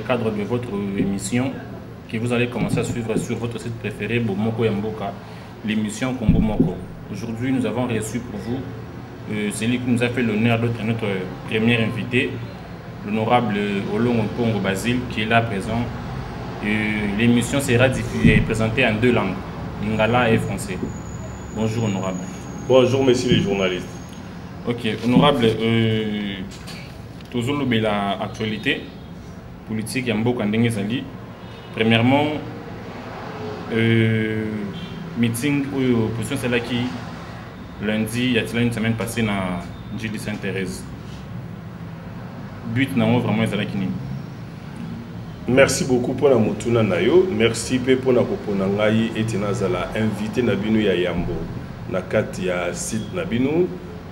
cadre de votre émission que vous allez commencer à suivre sur votre site préféré, Bomoko Yamboka, l'émission Congo Moko. Aujourd'hui, nous avons reçu pour vous celui qui nous a fait l'honneur d'être notre premier invité, l'honorable Olongo Pongo Basile, qui est là présent. L'émission sera diffusée et présentée en 2 langues, lingala et français. Bonjour, honorable. Bonjour, messieurs les journalistes. Ok, honorable, toujours l'actualité politique Yamboka Ndenge Zali. Premièrement, meeting ou opposition c'est là qui lundi, il y a une semaine passée dans Njili Sainte-Thérèse. But non vraiment c'est là qui n'est. Merci beaucoup pour la motuna nayo. Merci pour la koponangai et tinazala invité Nabinu ya Yambo. Na kat ya site Nabinu,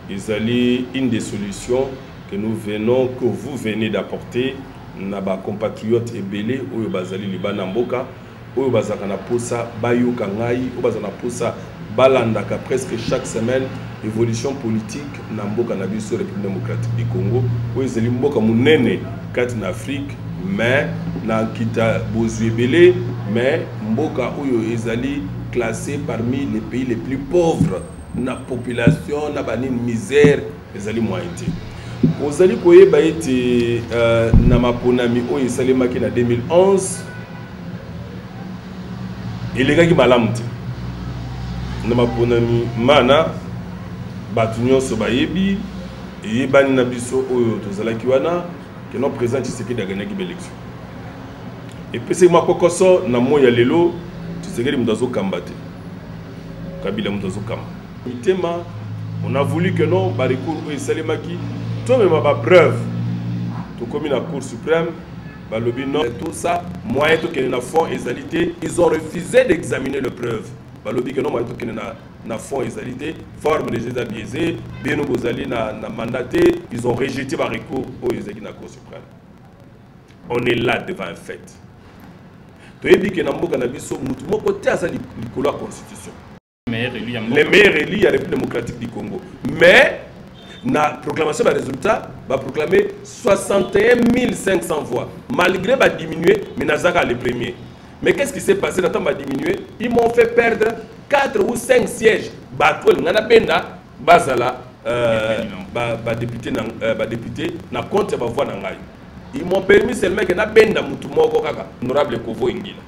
ils allaient une des solutions que nous venons, que vous venez d'apporter. Naba compatriotes ebele oyo bazali libana mboka oyo bazaka na posa bayoka ngai oyo bazana posa balandaka presque chaque semaine évolution politique na mboka na biso République démocratique du Congo oyo ezali mboka munene kati na Afrique mais na kita bozu ebele mais mboka oyo ezali classé parmi les pays les plus pauvres na population na banine misère ezali moyenté. Ozali koyeba ete na maponami oyo esalemaki na 2011 elekaki malamu te na maponami mana bato nyonso bayebi eyebani na biso oyo tozalaki wana ke no président Tshisekedi aganaki baélection epesaki makokoso na moi ya lelo Tshisekedi moto azokamba te Kabila moto azokamba mitema. On a voulu que non barecours oyo esalemaki tout même ma preuve tout comme la Cour suprême balobi non tout ça moyen to que na fond égalité ils ont refusé d'examiner les preuves balobi que non moyen to que na fond égalité forme de jeux biaisés bien nous bozali na mandaté ils ont rejeté ba recours au ezaki na Cour suprême. On est là devant un fait to yebi que na mboka na biso mutu moko te azali likolo la constitution les meilleurs élus à la République démocratique du Congo mais la proclamation des résultats va proclamer 61 500 voix. Malgré va diminuer, mais Nazaka les premiers. Mais qu'est-ce qui s'est passé? Nathan va diminuer. Ils m'ont fait perdre 4 ou 5 sièges. Batouel, Nana Benda, Bazala, député, na compte va voir Nangaï. Ils m'ont permis seulement que na Benda Moutoumoko Kaka, honorable Kovo Ingila.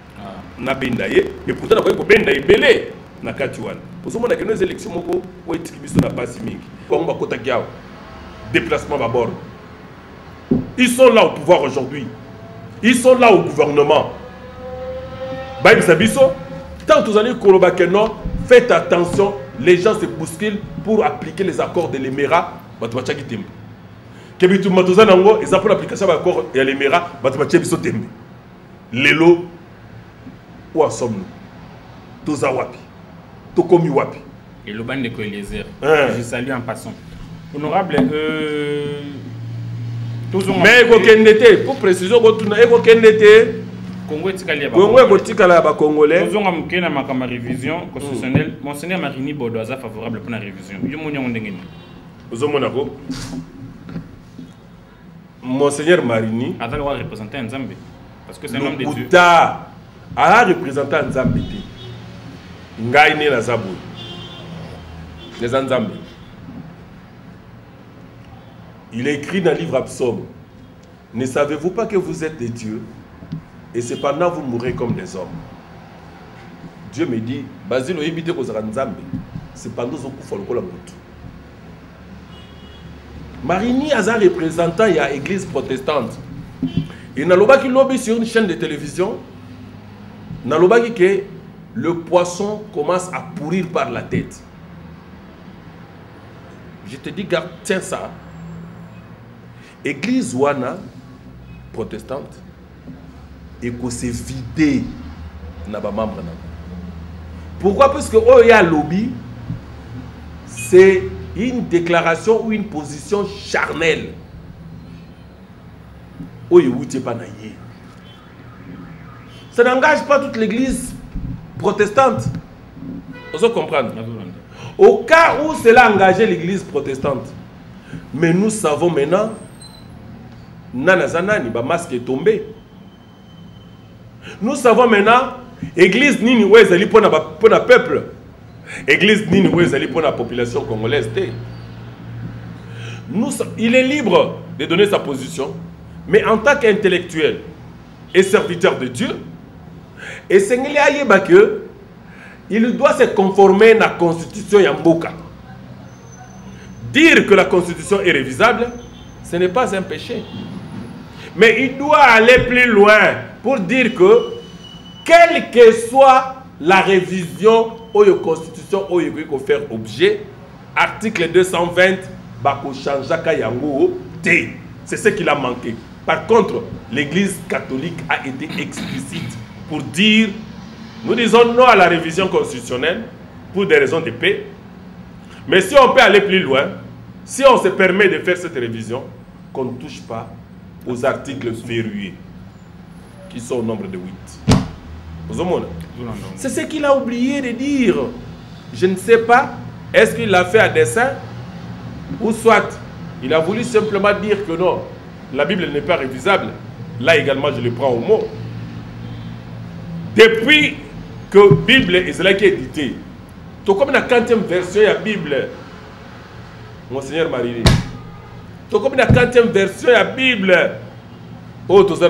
Na Benda ye, mais pourtant na Benda est belé. Na Katiwan. Pour ce moment, il y a des élections où ils n'a pas si mingi. Comme Kotakiao, déplacement à bord. Ils sont là au pouvoir aujourd'hui. Ils sont là au gouvernement. Baïm Sabiso, tant que vous allez Kolobakeno, faites attention, les gens se bousculent pour appliquer les accords de l'Émirat. Batouachaki Tembe. Kebitou Matozanango, ils apprennent l'application de l'accord de l'Émirat. Batouachaki Tembe. Lélo, où en sommes-nous? Tozawapi. Tokomi wapi. Et le ban de Koeliezer. Je salue en passant. Honorable, mais Ekokendete, pour précision, Ekokendete, Congo Etikala ba Congolais. Nous avons une révision constitutionnelle. Monseigneur Marini Bodoaza favorable pour la révision. Monseigneur Marini a représenté un Zambie. Parce que c'est un homme de Dieu. A représenté un Zambie. Ngaïne na Zabou. Les Anzambé. Il est écrit dans le livre Absaume. Ne savez-vous pas que vous êtes des dieux et cependant vous mourrez comme des hommes. Dieu me dit, Basile oyebite kozala Nzambe. Cependant vous kufa lokola mutu. Marini aza représentant ya église protestante. Et nalobaki lobby sur une chaîne de télévision. Nalobaki que le poisson commence à pourrir par la tête. Je te dis, garde, tiens ça. Église Wana, protestante, et qu'on s'est vidé dans les membres. Pourquoi? Parce que Oya Lobby, c'est une déclaration ou une position charnelle. Oya Wouté Panaye. Ça n'engage pas toute l'église protestante. Vous comprenez? Au cas où cela engageait l'église protestante. Mais nous savons maintenant, Nanazanani, le masque est tombé. Nous savons maintenant, l'église nini où est pour le peuple. L'église nini où est pour la population congolaise. Il est libre de donner sa position, mais en tant qu'intellectuel et serviteur de Dieu, et il doit se conformer à la constitution Yamboka. Dire que la constitution est révisable, ce n'est pas un péché. Mais il doit aller plus loin pour dire que, quelle que soit la révision ou la constitution où il faut faire objet, article 220, c'est ce qu'il a manqué. Par contre, l'église catholique a été explicite pour dire, nous disons non à la révision constitutionnelle pour des raisons de paix. Mais si on peut aller plus loin, si on se permet de faire cette révision, qu'on ne touche pas aux articles verrouillés, qui sont au nombre de 8. C'est ce qu'il a oublié de dire. Je ne sais pas, est-ce qu'il l'a fait à dessein, ou soit il a voulu simplement dire que non, la Bible n'est pas révisable. Là également, je le prends au mot. Depuis que la Bible est éditée, tout comme la 40e version de la Bible, Monseigneur Marie, tout comme la 40e version de la Bible, oh, tout ça,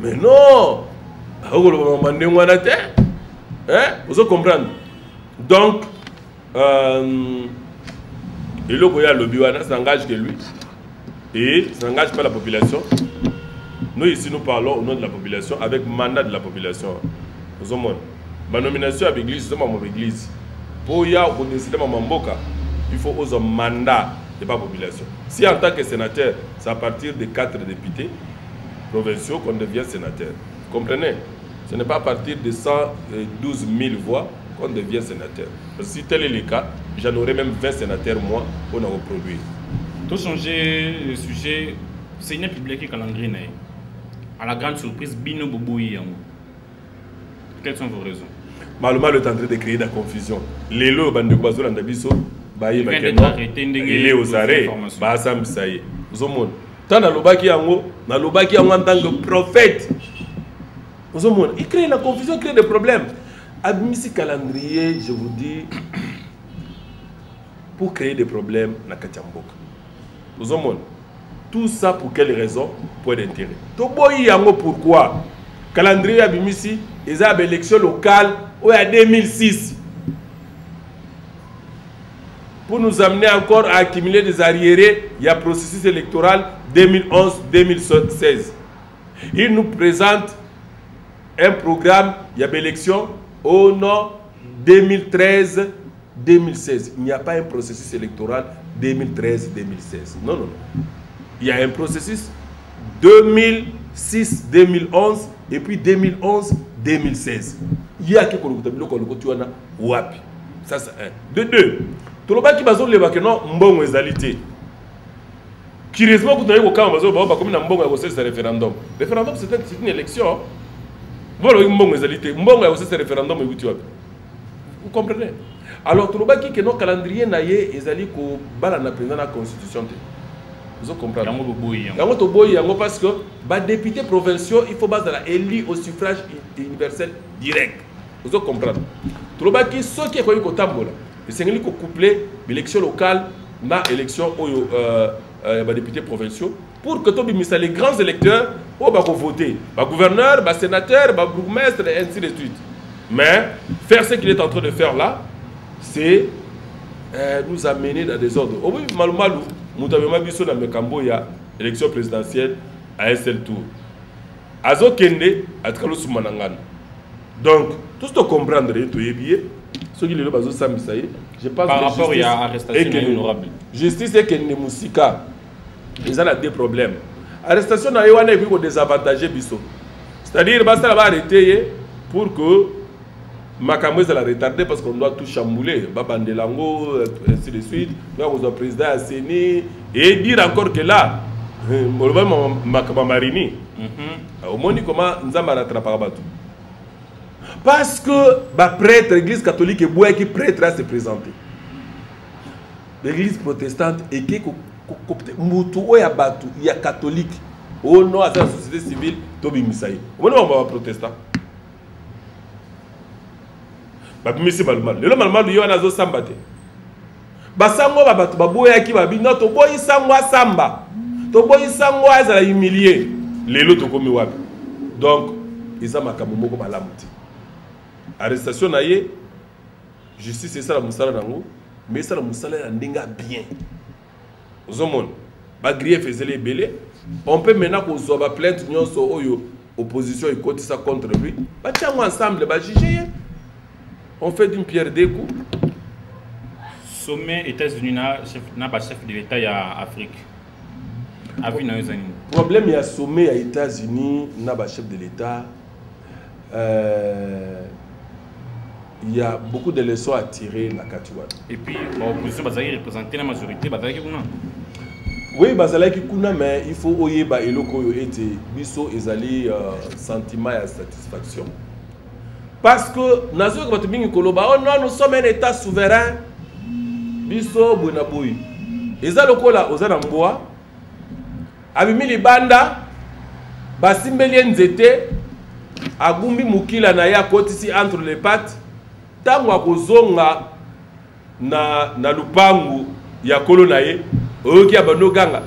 mais non, vous comprenez? Donc, et le Biwana s'engage que lui et s'engage pas la population. Nous ici nous parlons au nom de la population avec mandat de la population. Nous avons ma nomination à l'église, c'est mon église. Pour y avoir décidé Mamboka, il faut un mandat de la population. Si en tant que sénateur, c'est à partir de 4 députés provinciaux qu'on devient sénateur. Comprenez? Ce n'est pas à partir de 112 000 voix qu'on devient sénateur. Si tel est le cas, j'en aurais même 20 sénateurs, moi, pour en reproduire. Tout changer le sujet, c'est une publié calendrier. À la grande surprise, Bino Boboui. Quelles sont vos raisons? Malheureusement, le temps de créer de la confusion. Les lots, il est aux arrêts, ça y est. Tant dans le baki en tant que prophète, il crée la confusion, il crée des problèmes. Admissi calendrier, je vous dis, pour créer des problèmes dans Katiamboka. Tout ça pour quelle raison? Pour d'intérêt. Pourquoi? Calendrier Abimisi, ils ont une élection locale en 2006. Pour nous amener encore à accumuler des arriérés, il y a un processus électoral 2011-2016. Il nous présente un programme, il y a une élection au nom 2013-2016. Il n'y a pas un processus électoral 2013-2016. Non, non, non. Il y a un processus 2006-2011 et puis 2011-2016. Il y a quelque chose wapi. Ça c'est un. De deux. Tout le monde qui bazou le bakeno mbongo ezalité. Curieusement, vous avez aucun bazou comme na mbongo c'est ce référendum. Le référendum c'est une élection. Voilà mbongo ezalité. Mbongo c'est ce référendum vous comprenez? Alors tout le monde qui est non calendrier naie ezali ko bala na président la constitution. Vous comprenez? Parce que les députés provinciaux, il faut baser la élu au suffrage universel direct. Vous comprenez? Tout le monde qui ceux qui est connu comme Tambola, c'est qu'il faut coupler l'élection locale na l'élection des députés provinciaux pour que les grands électeurs puissent voter, les gouverneurs, les sénateurs, les bourgmestres et ainsi de suite. Mais faire ce qu'il est en train de faire là, c'est nous amener dans des ordres. Oui, malou. Nous avons vu dans le Camboya, élection présidentielle à un seul tour. Azo Kende, à Tkalou Manangan. Donc, tout ce que comprendre, ce qui est le bazo Samisaï, je pense par rapport à l'arrestation honorable. Justice et Kende Moussika, ils ont des problèmes. Arrestation n'a pas été désavantagée. C'est-à-dire, il va arrêter pour que Makamoué la retarder parce qu'on doit tout chambouler. Babandelango, ainsi de suite. Nous avons un président assaini. Et dire encore que là, Marini, au moins, comment nous avons rattrapé Batou. Parce que prêtre, l'église catholique est qui prêtre à se présenter. L'église protestante est qui il y a catholique. au nom à la société civile tobi misaï on va protester ba misi malmal le malmal yo na zo samba te basango ba bato baboya ki babi no to boyi sangwa samba to boyi sangwa azala humilier lelo to komi wapi donc isa makambo moko malamu te arrestation na ye justice c'est ça la musala nango mais ça la musala ya ndinga bien ozomona ba grief ezele belé on peut maintenant ko zo ba plainte nyonso oyo opposition ekotisa contre lui ba tiango ensemble ba juger on fait d'une pierre deux coups. Sommet États-Unis n'a pas chef de l'État en Afrique. Le problème il y a sommet aux États-Unis n'a pas chef de l'État. Il y a beaucoup de leçons à tirer dans la Katuan. Et puis l'opposition va représenter la majorité. Oui, bazalaki kuna mais il faut oyer ba eloko yo ete biso ezali sentiment et satisfaction. Parce que nazo ko batumbi koloba oh non nous sommes un état souverain. Biso buna boyi. Eza lokola oza na mboa. Abimi libanda basimbeli nzete agumbi mukila na ya kotisi entre les pattes. Tango akozonga na lupangu ya kolo na ye oyoki abando ganga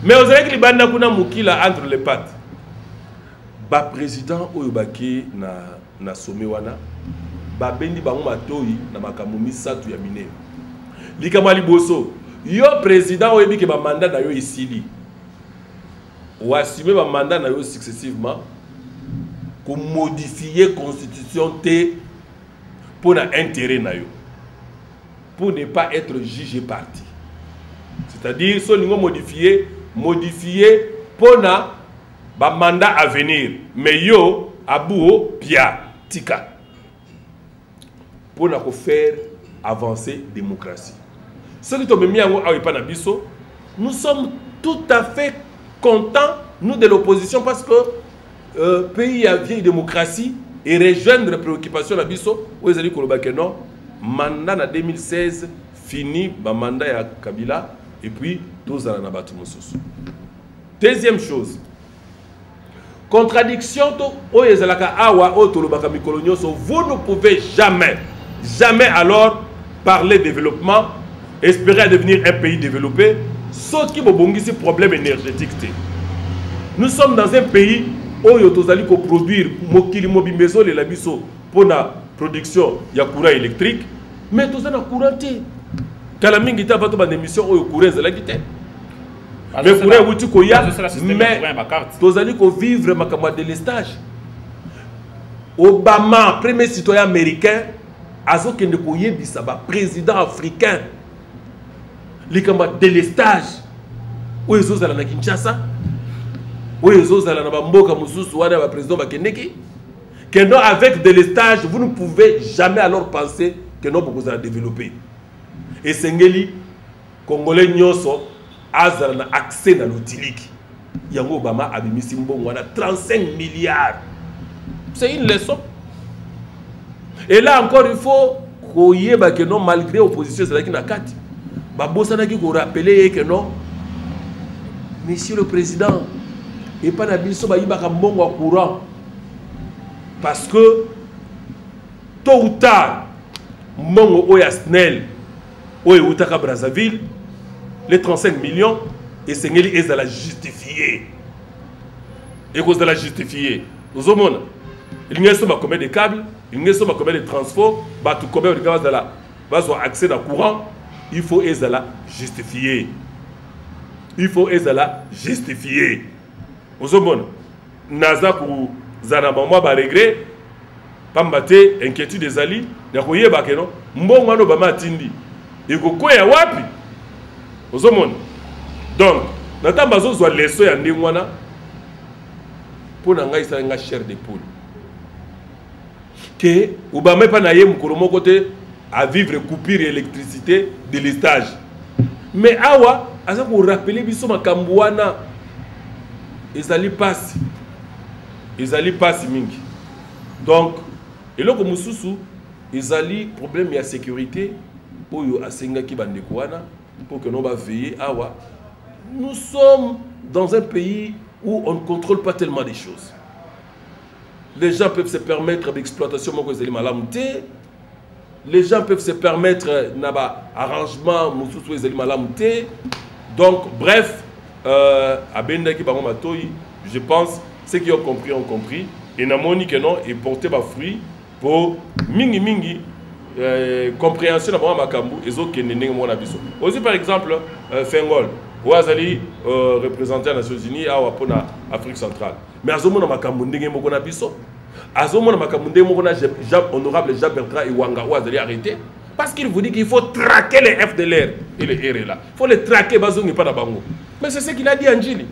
mais ozalaki libanda kuna mukila entre les pattes ba président oyo baki na sommet wana ba bendi bango matoyi na makambo misatu ya minene likama liboso yo président oyo biki ba mandat na yo isili ou assumer ba mandat na yo successivement pour modifier constitution T pour un intérêt na yo pour ne pas être jugé parti. C'est-à-dire, si on modifier pour un mandat à venir. Mais yo, abou, pia, tika. Pour faire avancer la démocratie. Ce qui est mis en biso, nous sommes tout à fait contents, nous de l'opposition, parce que le pays a vieille démocratie et rejoindre les préoccupations de biso, où ils ont dit que non. Mandat en 2016 fini ba mandat ya Kabila et puis tous à la nabatu mosusu. Deuxième chose, contradiction to oyezalaka awa otolobaka mikolonyo so vous ne pouvez jamais alors parler développement, espérer devenir un pays développé sauf qui bobongisi problème énergétique té. Nous sommes dans un pays oyo tozali ko produire mokili mobimbezo le labiso pona production ya courant électrique mais tout ça na courant té kala mingi ta bato ba émission oyo courant za la kité mais courant wuti ko ya mais tozali ko vivre makamwa de l'estage. Obama premier citoyen américain azokende ko yebisa ba président africain likamba de l'estage oyo zozala na Kinshasa oyo zozala na ba mboka mususu wana ba président ba kendeki. Que non, avec de l'estage, vous ne pouvez jamais alors penser que non, vous allez développer. Et Sengeli, Congolais Nyoso, Azar n'a accès à l'outil. Yango Obama a mis Simbo, on a 35 milliards. C'est une leçon. Et là encore, il faut que non, malgré l'opposition, c'est là qu'il y a 4. Babo Sanaki, vous rappelez que non, Monsieur le Président, et pas d'habitude, il y a un bon courant. Parce que tôt ou tard, Mongo Oya Snell, Oya Outaka Brazzaville, les 35 millions, et Sengeli est à la justifier. Et cause de la justifier. Nous avons il y a combien de câbles, il y a combien de transports, tout combien de câbles va accès à courant, il faut à la justifier. Il faut à la justifier. Nous avons Naza pour Zana maman ba regret pambate inquiétude des alliés ya koyeba ke no mbongo no bama tindi eko ya wapi ozomona donc natamba zo zo leso ya ndingwana pona ngai sa nga chair de poule que Obama pa na ye mukolo moko te à vivre coupure électricité de l'estage mais awa asa ko rappeler biso makambo wana ezali passe. Ils allaient pas si mingi. Donc, et là comme mususu, ils allaient problème de sécurité pour yo asenga ki bandeko wana pour que nous va veiller awa. Nous sommes dans un pays où on ne contrôle pas tellement les choses. Les gens peuvent se permettre d'exploitation, les gens peuvent se permettre d'arrangement, donc bref, je pense ceux qui ont compris, et namoni que non, et porter ma fruit pour mingi compréhension d'abord makambu et autres qui n'est mon abisso. Aussi par exemple Fengol, Ouazali représenté aux Nations Unies à Afrique centrale. Mais azomona makambu ndenge moko na biso. Azomona makambu ndenge moko na honorable Jean Bertrand Iwanga Ouazali arrêté parce qu'il vous dit qu'il faut traquer les FDLR et les RLA. Il faut les traquer bazongi pas na bango. Mais c'est ce qu'il a dit Anjili.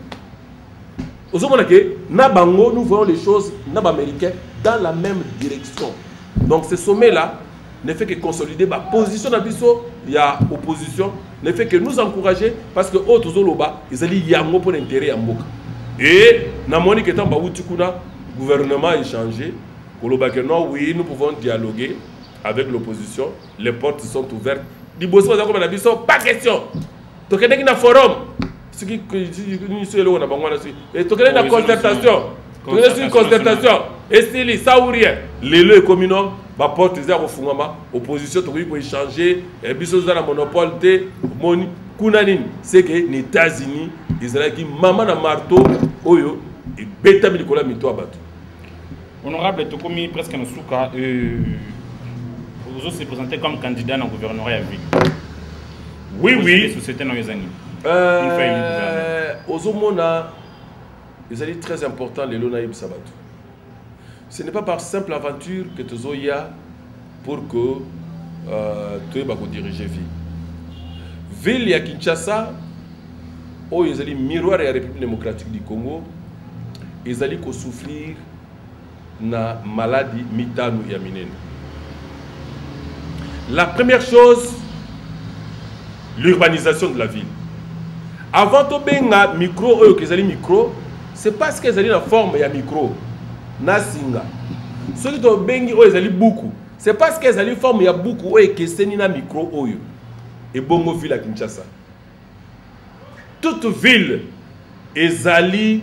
Nous voyons les choses américaines dans la même direction. Donc ce sommet-là ne fait que consolider ma position d'Abisso, il y a opposition, ne fait que nous encourager parce que autres Zoloba, ils allaient yango pour l'intérêt à Mboka. Et Namoni que le gouvernement a changé, oui, nous pouvons dialoguer avec l'opposition, les portes sont ouvertes. Pas question. Donc il y a un forum. Ce qui et tu connais la concertation, tu connais une concertation, et si les Saouriens, les lieux communaux, ma porte est à Fungama, opposition, tu peux échanger, et puis ça la monopole de Moni, Kunanin, c'est que les États-Unis, Israël qui maman na marteau, Oyo, et bêta Nicolas Mito abattu. Honorable Tokomi, presque un souka, vous se présentez comme candidat dans le gouvernorat à ville. Oui, oui. Les sociétés dans les années. Ozomona, ils allaient très important les Lonaïb Sabatou. Ce n'est pas par simple aventure que tu as pour que tu aies dirigé ville. Ville ya Kinshasa, où ils allaient miroir à la République démocratique du Congo, ils allaient souffrir na maladie mitanu yaminene. La première chose, l'urbanisation de la ville. Avant de benga micro, micro, c'est parce qu'ils allaient dans la forme de micro. Nasinga. Ceux qui ont bengi, ils allaient beaucoup. C'est parce qu'ils allaient forme de beaucoup et que c'est na micro oyo. Et bongo ville à Kinshasa. Toute ville, ils allaient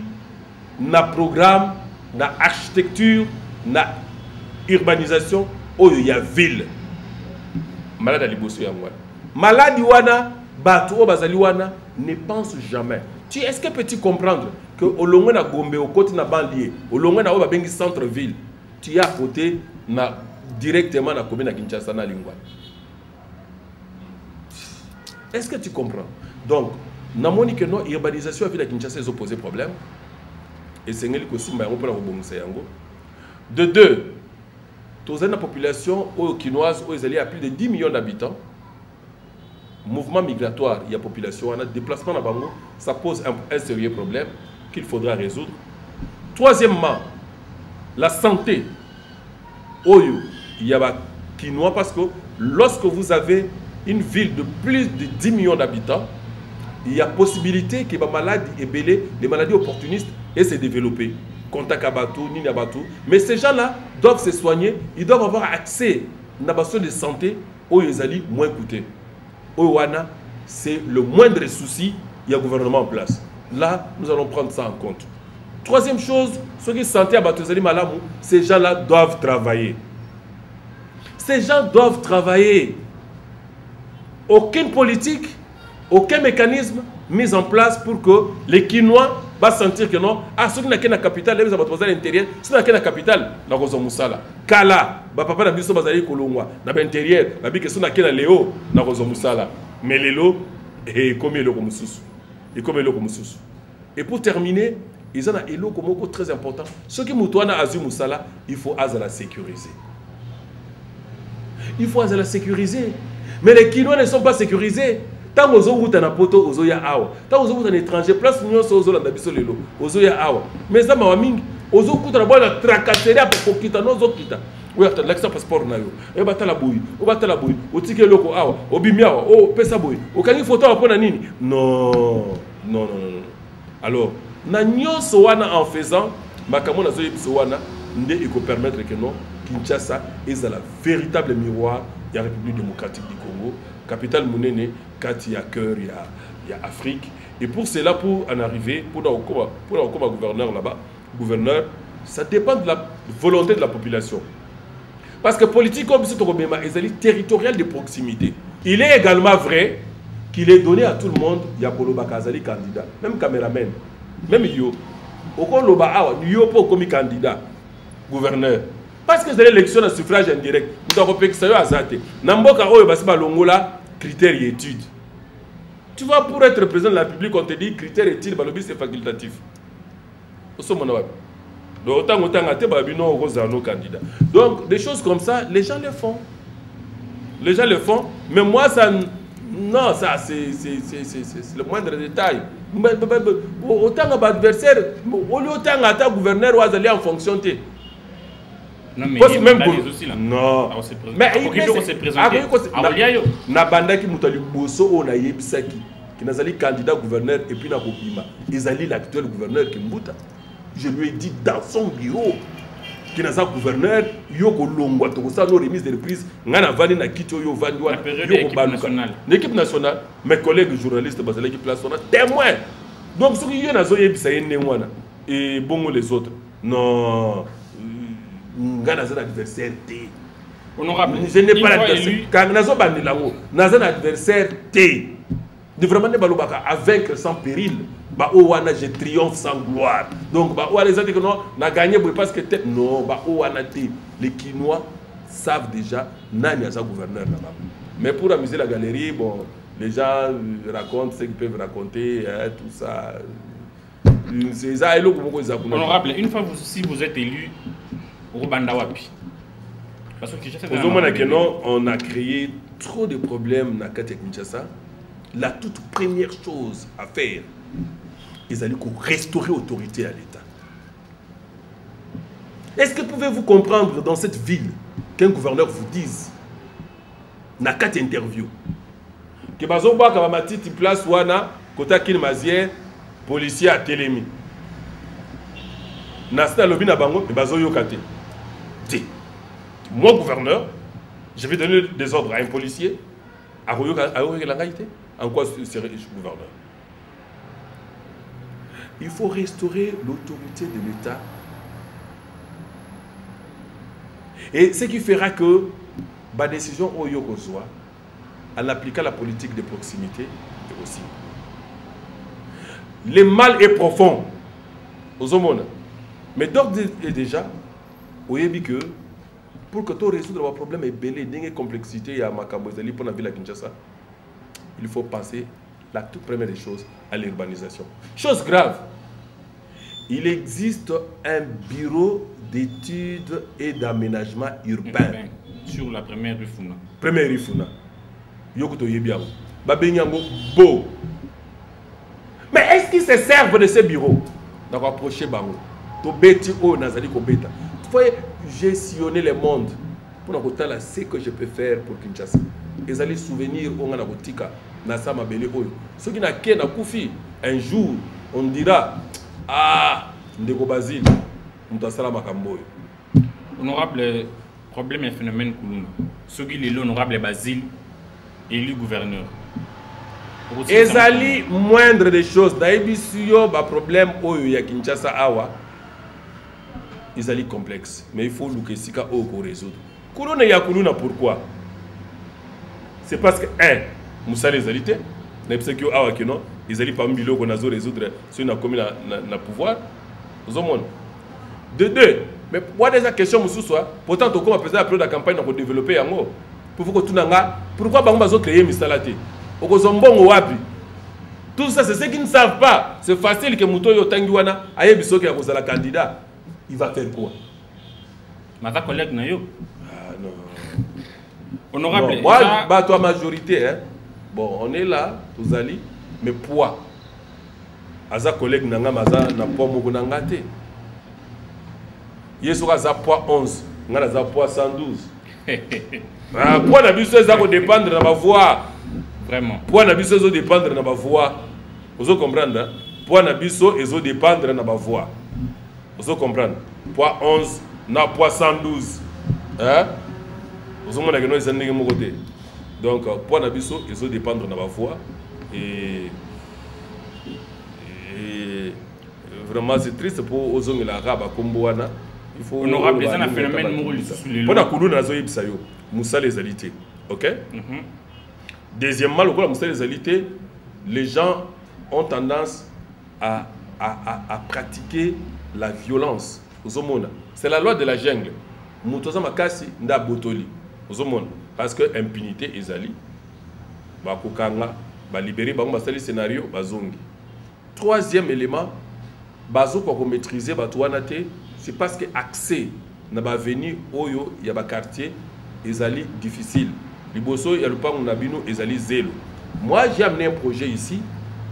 na programme, na architecture, na urbanisation oyo ya ville. Malade à liboso ya moi. Malade wana, batu o bazali wana. Ne pense jamais. Est-ce que peux-tu comprendre que au long na Gombe, au côté na banlieue, au long na Obabengi centre-ville, tu es à côté na directement na commune à Kinshasa na Lingwa. Est-ce que tu comprends? Donc, na moni que non urbanisation à ville à Kinshasa ils ont posé problème. Et c'est ngeli ko simba yango pona ko bongisa yango. De deux, tous la population kinoise ils allaient à plus de 10 millions d'habitants. Mouvement migratoire, il y a population, on a déplacement à Bango, ça pose un sérieux problème qu'il faudra résoudre. Troisièmement, la santé. Oyo, il y a quinoa parce que lorsque vous avez une ville de plus de 10 millions d'habitants, il y a possibilité que les maladies ébélées, les maladies opportunistes, et se développer. Contact à Batou, ni à Batou. Mais ces gens-là doivent se soigner, ils doivent avoir accès à la de santé où ils allaient moins coûter. C'est le moindre souci, il y a un gouvernement en place. Là, nous allons prendre ça en compte. Troisième chose, ceux qui sont à Batozali Malamou, ces gens-là doivent travailler. Ces gens doivent travailler. Aucune politique, aucun mécanisme mis en place pour que les Quinois vont sentir que non, ceux qui n'ont qu'à la capitale, les gens vont à l'intérieur, ceux qui n'ont qu'à la capitale, la Rosa Kala, papa n'a biso bazali kolongwa, na l'intérieur, na bi que ceux qui n'ont Léo, na Rosa Moussala. Mais Lélo, et comme il est et pour terminer, ils ont un élo comme très important. Ceux qui moutoient à Azul Moussala, il faut la sécuriser. Il faut la sécuriser. Mais les Quinois ne sont pas sécurisés. Tant que vous avez un poteau, vous avez un awa. Tant que vous avez un étranger, place nous sommes aux Nabiso Lelo, vous avez un awa. Mais ça m'a mis, vous avez un tracasserie pour quitter nos autres quitter. Oui, tu as l'accès passeport na yo. Et bah la bouille, la bouille. Au ticket loko awa, au bimiawa, au pesa bouille. Au kani photo à nini? Non. Alors, na nyonso wana en faisant, makamo na zoyi wana, ndé il peut permettre que non Kinshasa est la véritable miroir de la République démocratique du Congo. Capitale Mounene, quand il y a cœur, il il y a Afrique. Et pour cela, pour en arriver, pour avoir gouverneur là-bas, gouverneur, ça dépend de la volonté de la population. Parce que politique comme c'est territorial de proximité. Il est également vrai qu'il est donné à tout le monde, il y a Koloba Kazali candidat, même caméraman, même Yo. Au Loba Awa, Yo pour comme candidat, gouverneur. Parce que c'est l'élection à suffrage indirect. Nous avons fait que ça y a azate. Namboka Oyo Basiba Longola, critères et études. Tu vois, pour être président de la République, on te dit critères et études, c'est facultatif. Donc, des choses comme ça, les gens le font. Les gens le font. Mais moi, ça... Non, ça, c'est le moindre détail. Autant d'adversaires, autant de gouverneur, ou aller en fonction de... Non, mais il y a aussi là. Non. Mais il s'est présenté. Nabandaki Moutali Bosso, on a yebisaki, qui n'a pas candidat gouverneur et puis n'a pas bima. Ils l'actuel gouverneur qui Mbouta. Je lui ai dit dans son bureau qui n'a pas gouverneur, yoko longwa to ça nos remises de reprise, ngana vani na kito yo vandwa yoko nationale. L'équipe nationale, mes collègues journalistes basé l'équipe nationale témoin. Donc ceux qui y na zo yebisa yene wana et bongo les autres. Non. Ngana zana adversaire T. Honorable. Je n'ai pas l'adversaire. Quand nazo bandi lango, nazo adversaire T. De vraiment ne balobaka à vaincre sans péril. Bah ouana je triomphe sans gloire. Donc bah ouana les gens disent que non, n'a gagné parce que tête non, bah ouana T. Les Quinois savent déjà nani a sa gouverneur là-bas. Mais pour amuser la galerie, bon, les gens racontent ce qu'ils peuvent raconter, hein, tout ça. Honorable, une fois si vous êtes élu au Rwanda Wapi, parce que on a créé trop de problèmes dans Kinshasa. La toute première chose à faire, ils allaient restaurer l'autorité à l'État. Est-ce que pouvez-vous comprendre dans cette ville qu'un gouverneur vous dise, dans 4 interviews, que Bazoba Kabamati place Wana, Kota Kinmazier, policier à Télémi. Nasta Lobi Nabango, et Bazoyo Kate. Moi, gouverneur, je vais donner des ordres à un policier, à Royolangaïté. En quoi serais-je gouverneur? Il faut restaurer l'autorité de l'État. Et ce qui fera que la décision au Yokozwa, en appliquant la politique de proximité, est aussi. Le mal est profond aux hommes. Mais d'ordre et déjà, vous voyez que pour que tu résoudre le problème est belé, d'une complexité à Makabozali pour la ville à Kinshasa, il faut penser la toute première des choses à l'urbanisation. Chose grave, il existe un bureau d'études et d'aménagement urbain. Sur la première rue Funa. Première rue Funa. Yokoto Yebiamo. Babenyango Beau. Mais est-ce qu'ils se servent de ces bureaux? D'accord, approcher Bango. Tobeti O Nazali Kobeta. Il faut gestionner le monde. Pour nous dire ce que je peux faire pour Kinshasa. Ils allaient souvenir au Nganabotika. Nasama Bele Oyo. Ceux qui n'ont qu'un Koufi, un jour, on dira ah, Ndeko Basile, Moutasala Makamboy. Honorable, problème et phénomène Koulouna. Ceux qui sont l'honorable Basile, élu gouverneur. Ezali moindre des choses. D'ailleurs, le problème Oyo ya Kinshasa Awa, Ezali complexe. Mais il faut le Sika Oyo pour résoudre. Koulouna ya Koulouna pourquoi? C'est parce que, un, Moussa les alités, ils allaient pas me dire qu'on a résoudre si on a commis le pouvoir. De deux, mais pour des questions, pourtant, on a fait la période de campagne pour développer un mot. Pourquoi on a créé Mistalate? Tout ça, c'est ceux qui ne savent pas. C'est facile que Mouto Yotangiwana aille biso qui a posé la candidat. Il va faire quoi? Ma collègue Nayo. Ah non. Honorable. Non, moi, bah, toi, majorité, hein. Bon, on est là, tous allés, mais poids. Aza collègue nanga maza na poids moko nanga te. Yeso aza poids 11, ngana aza poids 112. Ah, poids na biso ça va dépendre de ma voix. Vraiment. Poids na biso ça dépendre de ma voix. Vous comprendre? Hein? Poids na biso ça dépendre de ma voix. Vous comprendre? Poids 11 na poids 112. Hein? Vous comprenez que nous sommes côté. Donc, pour Nabiso, ils ont dépendre de ma voix. Et Et vraiment, c'est triste pour aux hommes et l'arabe à Komboana. Il faut. Honorable, c'est un phénomène mouru sous les lois. Pour la Koulou, Nazo Ipsayo, Moussa les alités. Ok? Deuxièmement, le Moussa les alités, les gens ont tendance à pratiquer la violence aux hommes. C'est la loi de la jungle. Moutosa Makasi, Nda Botoli. Aux hommes. Parce que impunité est ali. Bakokanga, ba libérer, ba basali scénario, bazongi. Troisième élément, bazo ko maîtriser batouanate, c'est parce que accès na ba venir oyo ya ba quartier ezali difficile. Liboso ya lupango na bino ezali zéro. Moi j'ai amené un projet ici,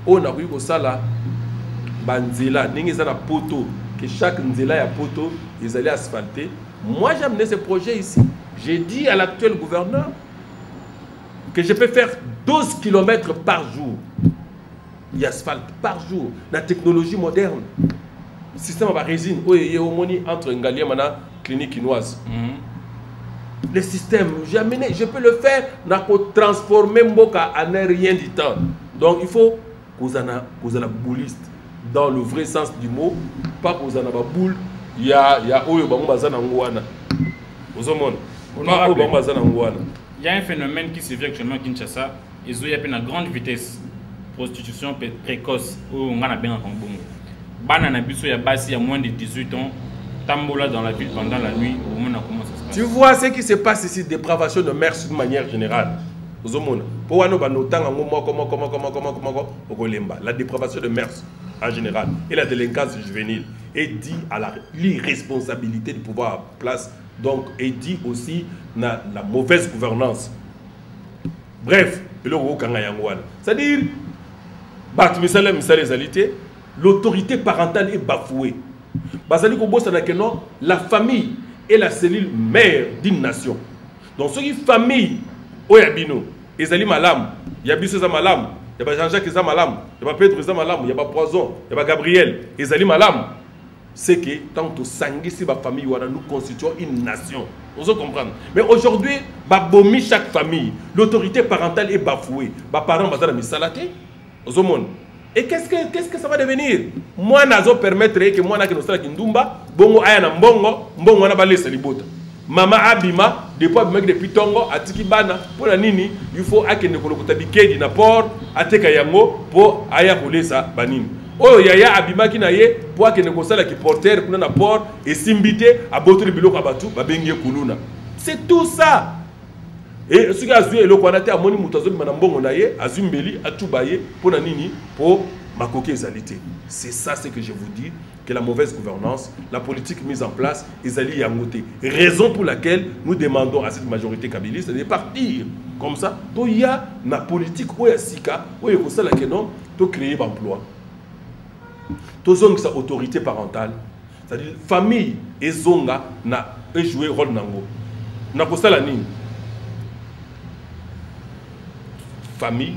on a eu sala banzela, ningi za na poto, que chaque nzela ya poto ezali asphalté. Moi j'ai amené ce projet ici. J'ai dit à l'actuel gouverneur que je peux faire 12 km par jour. Il y a asphalte par jour. La technologie moderne. Le système à résine. Oui, il y a au moins entre Ngali et la clinique chinoise. Le système, je peux le faire. Je peux transformer Mboka en rien du temps. Donc il faut que vous ayez la bouliste dans le vrai sens du mot. Pas que vous ayez la boule. Il y a Il y a un phénomène qui se vit actuellement à Kinshasa. Il y a une grande vitesse. Prostitution précoce. On a bien en Congo. Banana Bisso, il y a moins de 18 ans. Tambola dans la ville pendant la nuit. Tu vois ce qui se passe ici, dépravation de mœurs de manière générale. La dépravation de mœurs en général et la délinquance juvénile est dit à l'irresponsabilité du pouvoir en place, donc est dit aussi la mauvaise gouvernance. Bref, c'est-à-dire l'autorité parentale est bafouée. La famille est la cellule mère d'une nation. Donc, ce qui est famille, Oyabino, Ezali Malam, Yabiso Malam, il y a Jean-Jacques Malam, il y a Pedro Malam, il y a Poison, il y a Gabriel, Ezali Malam. C'est que tant que Sangui, si ma famille, nous constituons une nation. Vous comprenez? Mais aujourd'hui, babomi chaque famille, l'autorité parentale est bafouée. Mes parents sont mis salaté. Et qu'est-ce que ça va devenir? Moi, je vais permettre que moi, je vais Ndumba, bongo ayana mbongo, mbongo na balé salibota. Mama abima, depuis tongo, atiki bana, pour la nini, il faut akene kolokota bikedi na port, ateka yango, pour aya kolesa banini. Oh, yaya abima ki na ye, pour akene kosala ki porter, kuna na port, et simbite, abotre biloko abatu, babengi kuluna. C'est tout ça. Et ce qui a joué le Kwanate a moni mutazo manambongo na ye, azumbeli, atubaye, pour la nini, pour makoke ezalité. C'est ça ce que je vous dis, que la mauvaise gouvernance, la politique mise en place, ezali yangote. Raison pour laquelle nous demandons à cette majorité kabiliste de partir comme ça. Donc il y a la politique où il y a sika, où il y a ça la kenon, pour créer l'emploi. Tous ont sa autorité parentale, c'est-à-dire famille et zonga na joué rôle nango. Na kosa la nini. Famille,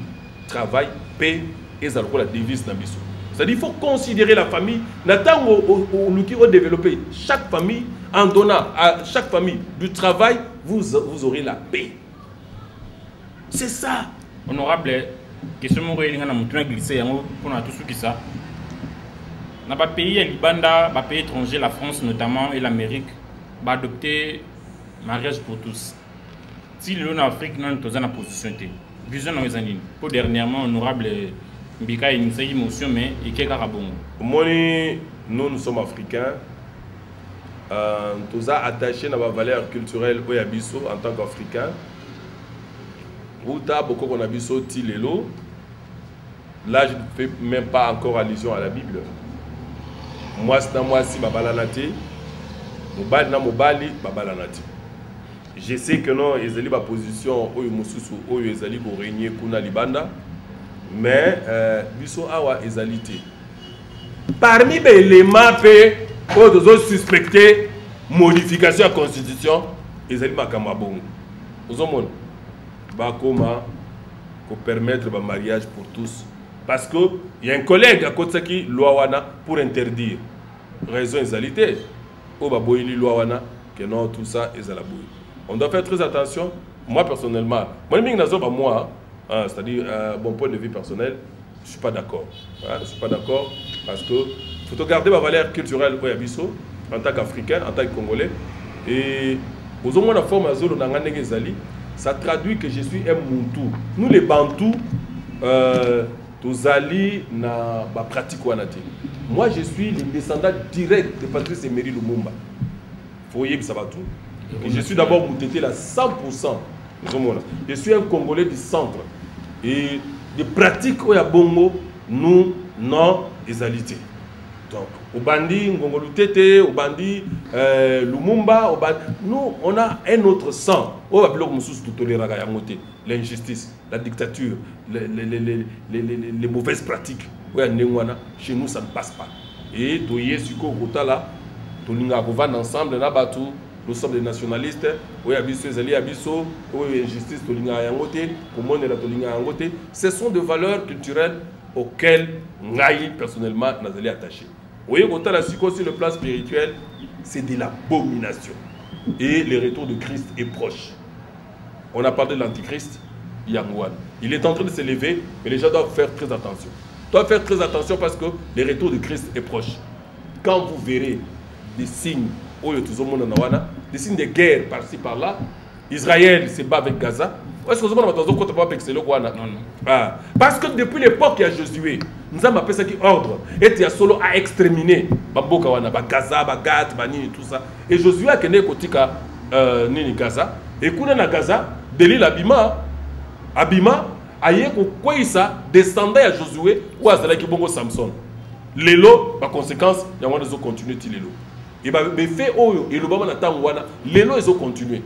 travail, paix et la devise d'ambition. C'est-à-dire qu'il faut considérer la famille. Nathan au développer chaque famille en donnant à chaque famille du travail, vous aurez la paix. C'est ça. Honorable, question que glissé pour tout ce qui ça. Dans les pays Libanda, les pays étrangers, la France notamment et l'Amérique, va adopter mariage pour tous. Si l'on Afrique non est en position vision dans les années. Pour dernièrement, honorable Mbika une émotion, mais il y a moi, nous sommes africains. Nous sommes attachés à la valeur culturelle au Yabiso en tant qu'Africains. Outa beaucoup qu'on a vu sauter les lots. Là, je ne fais même pas encore allusion à la Bible. Moi, c'est moi si babalanati, mobali na mobali babalanati. Je sais que non, ils ont la position où ils ont régner kuna libanda, mais biso awa ezalité. Parmi les éléments où ils ont suspecté modification de la constitution, ils ont makamabongo. Vous avez bakoma pour permettre le mariage pour tous. Parce qu'il y a un collègue à côté qui loi wana pour interdire. Raison ezalité. Au baboyili loi wana que non tout ça ezalaboui. On doit faire très attention. Moi personnellement, moi, c'est-à-dire bon point de vue personnel, je ne suis pas d'accord. Je ne suis pas d'accord parce que faut garder ma valeur culturelle au Yabiso en tant qu'Africain, en tant que Congolais. Et aux hommes de forme azolo nangane zali, ça traduit que je suis un Muntu. Nous les Bantous, tozali na ba pratique wanate. Moi je suis le descendant direct de Patrice Emery Lumumba. Faut y ça va tout. Et je suis d'abord Moutété là 100%. Je suis un Congolais du centre. Et des pratiques au Yabongo, nous non égalité. Donc, au Bandi, Ngongolutete, au Bandi, Lumumba, nous, on a un autre sang. Au Babilok Moussous, tout tolérera l'injustice, la dictature, les mauvaises pratiques. Chez nous, ça ne passe pas. Et Toye, Suko, Rotala, Tolinga, Rovan ensemble, Nabatou, nous sommes des nationalistes. Oui, Abisso, Zali, Abisso, oui, injustice, Tolinga, Yangote, Komone, la Tolinga, Yangote. Ce sont des valeurs culturelles auxquelles, Ngaï, personnellement, nous allons attacher. Vous voyez, quand la sur le plan spirituel, c'est de l'abomination. Et le retour de Christ est proche. On a parlé de l'antichrist, Yangwan. Il est en train de se lever, mais les gens doivent faire très attention. Ils doivent faire très attention parce que le retour de Christ est proche. Quand vous verrez des signes, des signes de guerre par-ci par-là, Israël se bat avec Gaza. Est-ce que vous avez parce que depuis l'époque il y a Josué, nous avons appelé ça qui ordre. Et il y a solo à exterminer. Gaza, Bagat, Bani, tout ça. Et Josué a connu Kotika Gaza. Et quand on a Gaza, Delil Abima, aye ko ça descendait à Josué ou à Zalaki Bongo Samson. Lelo, par conséquence, il y a des continuer Tilelo. Et bien, fait Oyo, et le Bama Natangwana, Lelo, ils ont continué.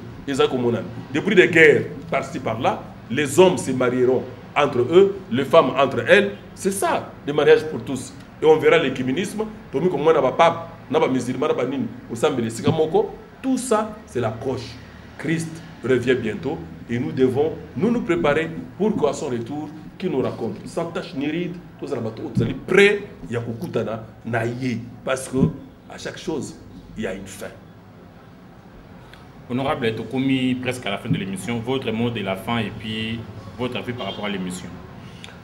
Depuis des guerres par-ci par-là, les hommes se marieront entre eux, les femmes entre elles. C'est ça, le mariage pour tous. Et on verra l'écuménisme. Tout ça, c'est l'approche. Christ revient bientôt et nous devons nous préparer pour qu'à son retour, qui nous raconte sans tâche ni ride, tout ça, vous allez prêt, il y a Kukutana, naïe. Parce que à chaque chose, il y a une fin. Honorable Tokomi, presque à la fin de l'émission, votre mot de la fin et puis votre avis par rapport à l'émission.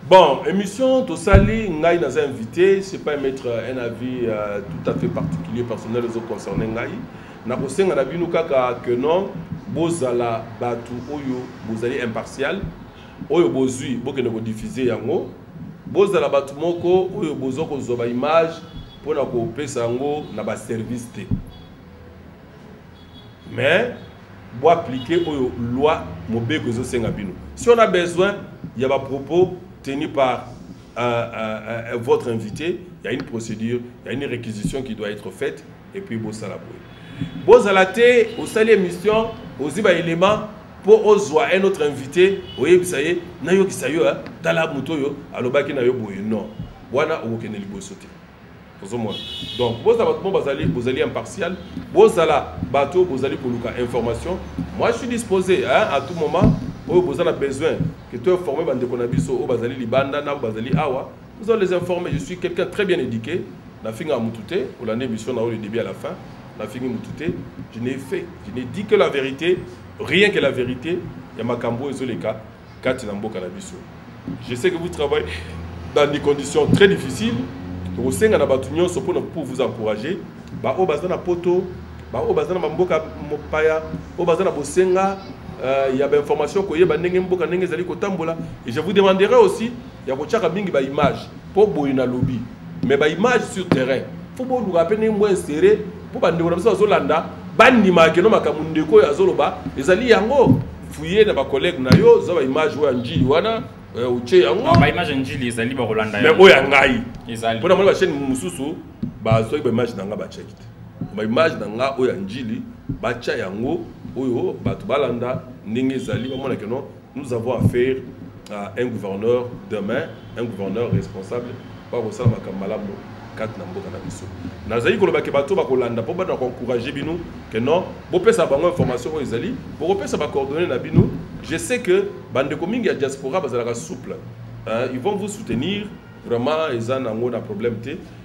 Bon, émission, Tosali, Ngaï nous a invité, je ne sais pas mettre un avis tout à fait particulier, personnel aux autres concernés Ngaï. Nous avons dit que non, Bozala, Batu, Oyo, Bozali impartial, Oyo Bozui, Boke ne diffuser Yango, Bozala Batu Moko, Oyo Bozoko Zoba image, pour nous couper Sango, n'a service. Mais, il faut appliquer aux lois si on a besoin, il y a des propos tenus par votre invité, il y a une procédure, il y a une réquisition qui doit être faite, et puis vous allez vous allez au salut émission, aux éléments pour oser un autre invité, vous voyez, ça y est, nayo qui sayo, dans la moto yo, alobaki nayo boye non, wana ou keneli bosote. Donc, vous allez impartial, vous allez bateau, vous allez pour information. Moi, je suis disposé à tout moment, vous avez besoin que tu informes vous allez Libanda, vous allez Awa, vous allez les informer. Je suis quelqu'un très bien éduqué. La fin à Moutouté, ou l'année émission le début à la fin, la fin à Moutouté, je n'ai dit que la vérité, rien que la vérité. Il y a Makambo et Zoleka, Katinambo Kanabiso. Je sais que vous travaillez dans des conditions très difficiles. Au sein de la bataille, pour vous encourager, au bazana poto, au bazana mamboka mopaya, au bazana bosenga, il y a des informations que et je vous demanderai aussi, il y a des images pour boyina lobby, mais des images sur terrain. Faut vous rappeler moins serré pour bande de Zolanda, bandi makeno makamundeko ya Zoloba, les alliés yango fouiller na ba collègue na yo, za ba image wa nji wana. Uche yango ba image njili ezali ba Rolanda mais oya ngai ezali pona mo ba chaîne mususu ba so ba image nanga ba check ba image nanga oya njili ba cha yango oyo ba to balanda ndenge ezali ba mona que non nous avons affaire à un gouverneur demain, un gouverneur responsable pas au sala makamalamu kat na mboka na biso nazali ko loba ke bato ba kolanda po ba na encourager bino que non bo pesa bango information oyo ezali bo pesa ba coordonner na bino. Je sais que bande commune ya diaspora bazalaka souple. Ils vont vous soutenir vraiment, ils ont un problème.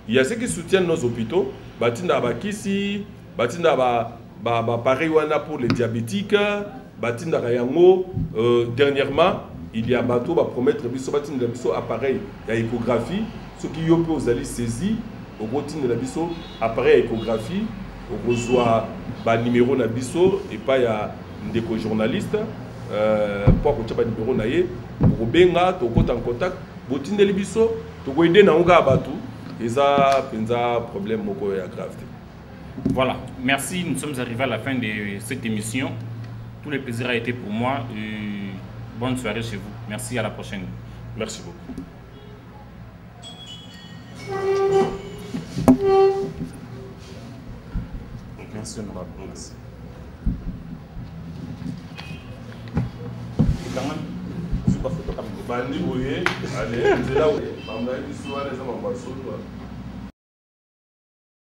Il y a ceux qui soutiennent nos hôpitaux, batinda bakisi, batinda ba pareil pour les diabétiques, batinda yango. Dernièrement, il y a bateau va promettre biso batinda biso appareil, il y a échographie Ce qui yo peut aller saisi au continue la biso après échographie au reçoit ba numéro na biso et pas ya ndeko journaliste pour ko tchaba numéro na ye pour benga to ko en contact botindeli biso to ko aider na nga batu eza penza problème moko ya grave. Voilà, merci, nous sommes arrivés à la fin de cette émission. Tout le plaisir a été pour moi. Bonne soirée chez vous. Merci, à la prochaine. Merci beaucoup. Merci, honorable. Merci. Bandi boye, allez, c'est là où on a une histoire, les hommes en bas,